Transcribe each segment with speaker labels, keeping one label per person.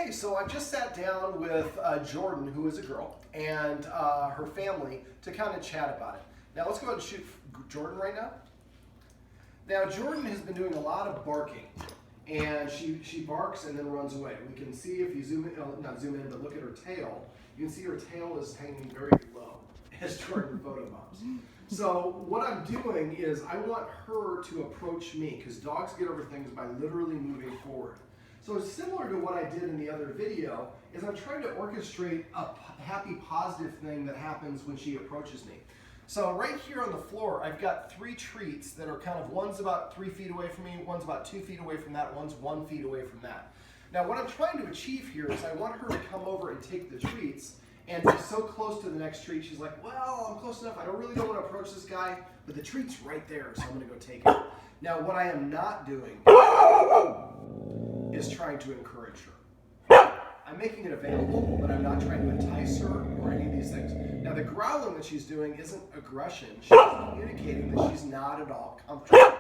Speaker 1: Okay, so I just sat down with Jordan, who is a girl, and her family to kind of chat about it. Now let's go ahead and shoot Jordan right now. Now Jordan has been doing a lot of barking, and she barks and then runs away. We can see if you zoom in, not zoom in, but look at her tail. You can see her tail is hanging very low as Jordan photobombs. So what I'm doing is I want her to approach me, because dogs get over things by literally moving forward. So similar to what I did in the other video, is I'm trying to orchestrate a happy, positive thing that happens when she approaches me. So right here on the floor, I've got 3 treats that are kind of, one's about 3 feet away from me, one's about 2 feet away from that, one's 1 feet away from that. Now what I'm trying to achieve here is I want her to come over and take the treats, and be so close to the next treat, she's like, well, I'm close enough, I really don't want to approach this guy, but the treat's right there, so I'm going to go take it. Now what I am not doing is trying to encourage her. I'm making it available, but I'm not trying to entice her or any of these things. Now the growling that she's doing isn't aggression, she's communicating that she's not at all comfortable.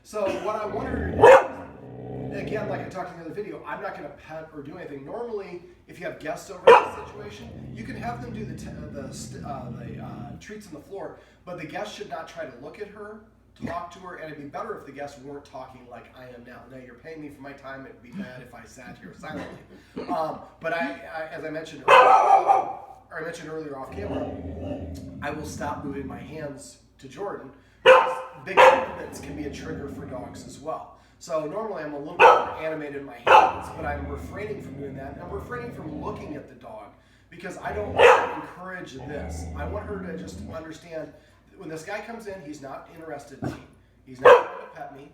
Speaker 1: So what I want her to do, again, like I talked in the other video, I'm not going to pet or do anything. Normally, if you have guests over in this situation, you can have them do the treats on the floor, but the guest should not try to look at her, talk to her, and it'd be better if the guests weren't talking like I am now. Now, you're paying me for my time. It'd be bad if I sat here silently. But as I mentioned earlier off camera, I will stop moving my hands to Jordan, because big movements can be a trigger for dogs as well. So normally I'm a little bit more animated in my hands, but I'm refraining from doing that. And I'm refraining from looking at the dog, because I don't want to encourage this. I want her to just understand that when this guy comes in, he's not interested in me. He's not trying to pet me.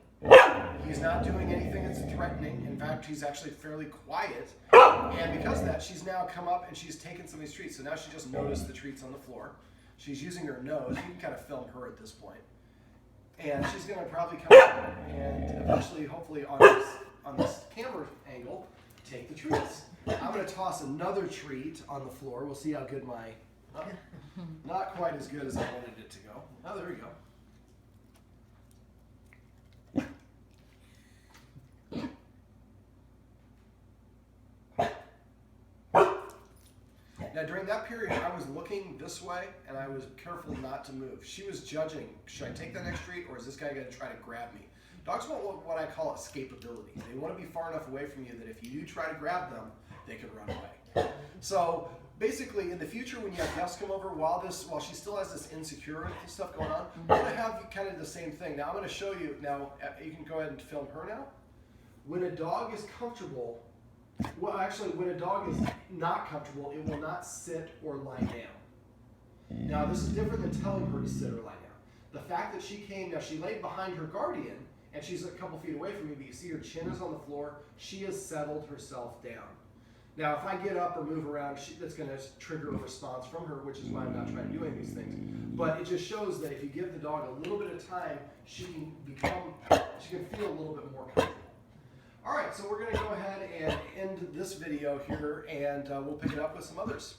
Speaker 1: He's not doing anything that's threatening. In fact, he's actually fairly quiet. And because of that, she's now come up and she's taken some of these treats. So now she just noticed the treats on the floor. She's using her nose. You can kind of film her at this point. And she's going to probably come up and eventually, hopefully on this camera angle, take the treats. I'm going to toss another treat on the floor. We'll see how good my, not quite as good as I wanted it to go. Oh, there we go. Now during that period, I was looking this way, and I was careful not to move. She was judging, should I take that next treat, or is this guy going to try to grab me? Dogs want what I call escapability. They want to be far enough away from you that if you do try to grab them, they can run away. So basically, in the future, when you have guests come over, while she still has this insecurity stuff going on, we're going to have kind of the same thing. Now I'm going to show you, now you can go ahead and film her now. When a dog is comfortable, well, actually, when a dog is not comfortable, it will not sit or lie down. Now, this is different than telling her to sit or lie down. The fact that she came, now she laid behind her guardian, and she's a couple feet away from me, but you see her chin is on the floor. She has settled herself down. Now, if I get up or move around, that's going to trigger a response from her, which is why I'm not trying to do any of these things. But it just shows that if you give the dog a little bit of time, she can feel a little bit more comfortable. All right, so we're going to go ahead and end this video here, and we'll pick it up with some others.